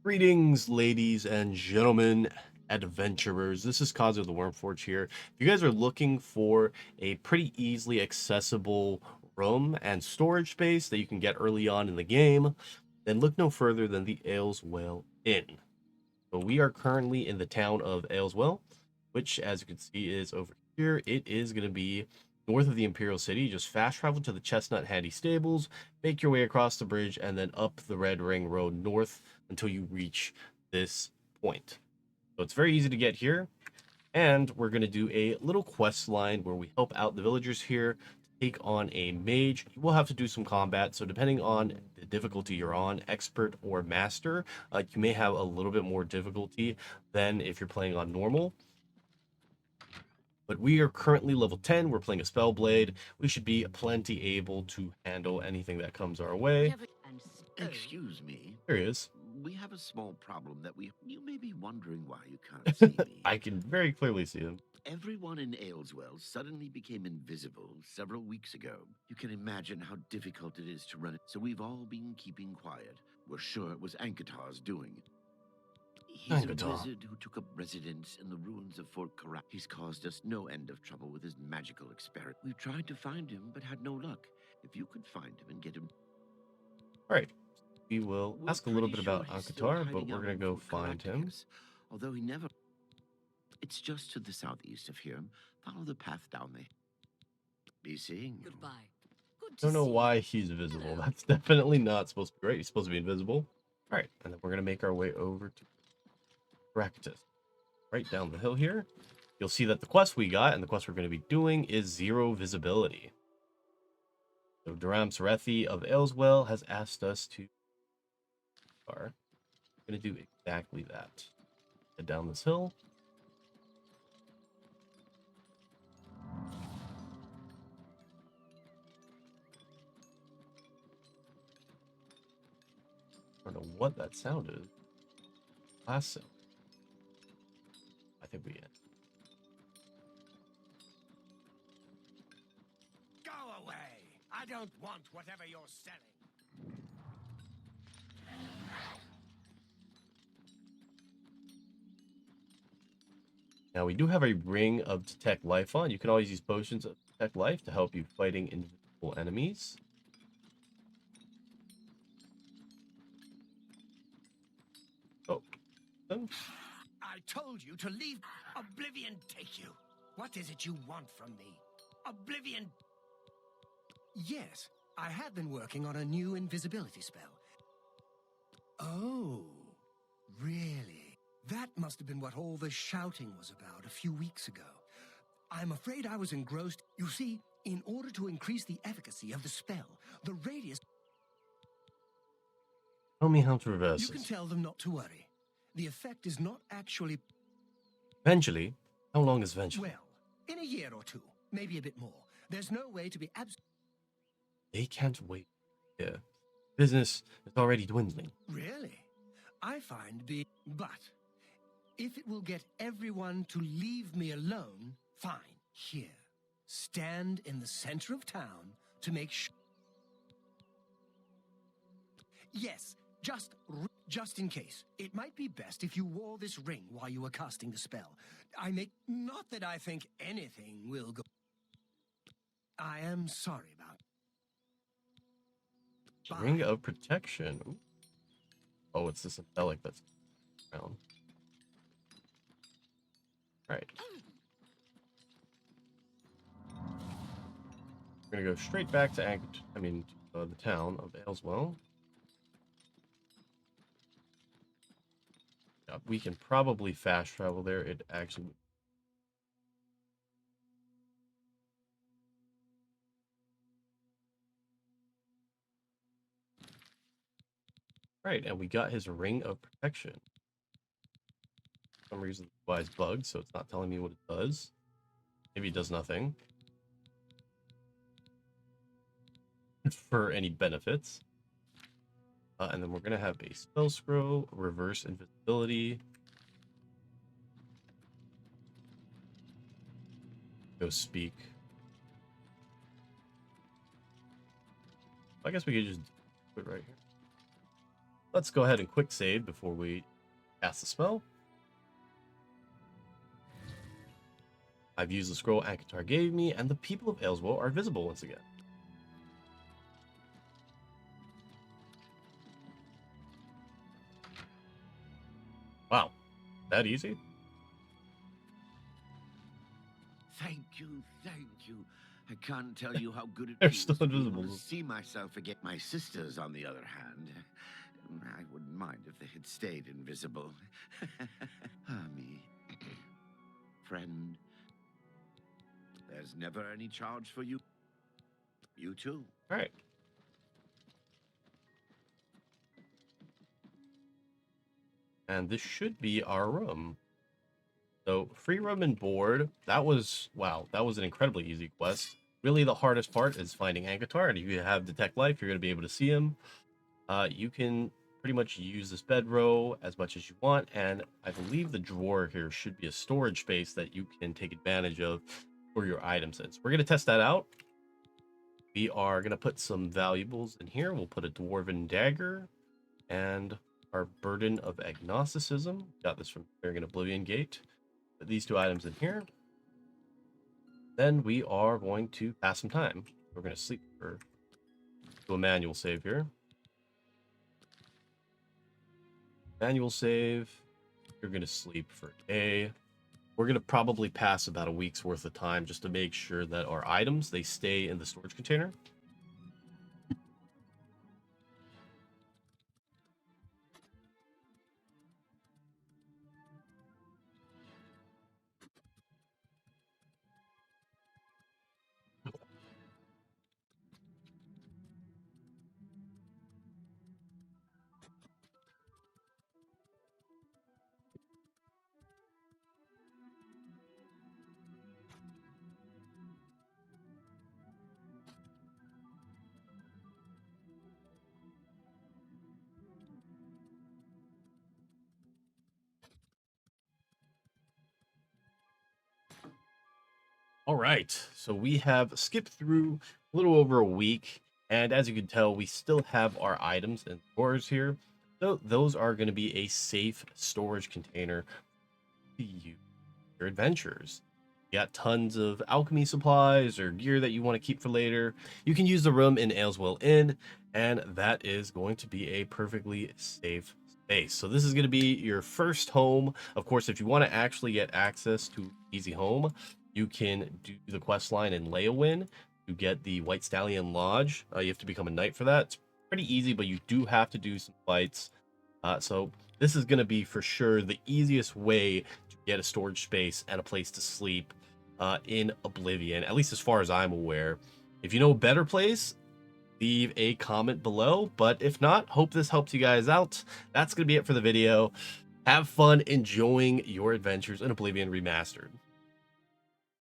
Greetings, ladies and gentlemen, adventurers. This is Kazu of the Wormforge here. If you guys are looking for a pretty easily accessible room and storage space that you can get early on in the game, then look no further than the Aleswell Inn. So we are currently in the town of Aleswell, which, as you can see, is over here. It is going to be north of the Imperial City. Just fast travel to the Chestnut Handy Stables, make your way across the bridge, and then up the Red Ring Road north until you reach this point. So it's very easy to get here. And we're going to do a little quest line where we help out the villagers here to take on a mage. You will have to do some combat. So depending on the difficulty you're on, expert or master, you may have a little bit more difficulty than if you're playing on normal. But we are currently level 10. We're playing a Spellblade. We should be plenty able to handle anything that comes our way. Excuse me. There he is. We have a small problem that you may be wondering why you can't see me. I can very clearly see him. Everyone in Aleswell suddenly became invisible several weeks ago. You can imagine how difficult it is to run it, so we've all been keeping quiet. We're sure it was Ancotar's doing. He's a wizard who took up residence in the ruins of Fort Karak. He's caused us no end of trouble with his magical experiment. We've tried to find him, but had no luck. If you could find him and get him... All right. We will ask a little bit about Ancotar, but we're going to go find him. Although he never... It's just to the southeast of here. Follow the path down there. Be seeing you. Goodbye. Good Don't know why he's visible. Hello. That's definitely not supposed to be right. He's supposed to be invisible. All right, and then we're going to make our way over to practice. Right down the hill here. You'll see that the quest we got and the quest we're going to be doing is 0 visibility. So Durham Sarethi of Aleswell has asked us to... We're going to do exactly that. Head down this hill. I don't know what that sound is. Last sound. I think we end. Go away! I don't want whatever you're selling. Now we do have a ring of detect life on. You can always use potions of detect life to help you fighting invisible enemies. Oh. I told you to leave. Oblivion take you. What is it you want from me? Oblivion. Yes, I have been working on a new invisibility spell. Oh, really? That must have been what all the shouting was about a few weeks ago. I'm afraid I was engrossed. You see, in order to increase the efficacy of the spell, the radius... Tell me how to reverse You this. can tell them not to worry. The effect is not actually... Eventually? How long is eventually? Well, in a year or two, maybe a bit more. There's no way to be They can't wait. Yeah. Business is already dwindling. Really? I find But if it will get everyone to leave me alone, fine. Here. Stand in the center of town to make sure... Yes, just in case. It might be best if you wore this ring while you were casting the spell. Not that I think anything will go... I am sorry about... Ring of protection. Ooh. Oh, it's this symbolic that's around. Alright. We're gonna go straight back to the town of Aleswell. Yeah, we can probably fast travel there. It actually... Right, and we got his ring of protection. For some reason, why it's bugged, so it's not telling me what it does. Maybe it does nothing. For any benefits. And then we're going to have a spell scroll, reverse invisibility. Go speak. I guess we could just do it right here. Let's go ahead and quick save before we cast the spell. I've used the scroll Ancotar gave me, and the people of Aleswell are visible once again. Wow, that easy? Thank you, thank you. I can't tell you how good it They're feels still to be able invisible. to see myself again. My sisters, on the other hand, I wouldn't mind if they had stayed invisible. Me, friend. There's never any charge for you. You too. All right. And this should be our room. So free room and board. That was, wow, that was an incredibly easy quest. Really the hardest part is finding Ancotar, and if you have Detect Life, you're going to be able to see him. You can pretty much use this bedrow as much as you want, and I believe the drawer here should be a storage space that you can take advantage of for your items in. So we're going to test that out. We are going to put some valuables in here. We'll put a Dwarven Dagger and our Burden of Agnosticism. Got this from Carrying an Oblivion Gate. Put these two items in here. Then we are going to pass some time. We're going to sleep for do a manual save here. Manual save. You're going to sleep for a. We're going to probably pass about a week's worth of time just to make sure that our items, they stay in the storage container. All right, so we have skipped through a little over a week, and as you can tell, we still have our items and drawers here. So those are going to be a safe storage container to use your adventures. You got tons of alchemy supplies or gear that you want to keep for later. You can use the room in Aleswell Inn, and that is going to be a perfectly safe space. So this is going to be your first home. Of course, if you want to actually get access to Easy Home, you can do the quest line in Leowin to get the White Stallion Lodge. You have to become a knight for that. It's pretty easy, but you do have to do some fights. So this is going to be for sure the easiest way to get a storage space and a place to sleep in Oblivion, at least as far as I'm aware. If you know a better place, leave a comment below. But if not, hope this helps you guys out. That's going to be it for the video. Have fun enjoying your adventures in Oblivion Remastered.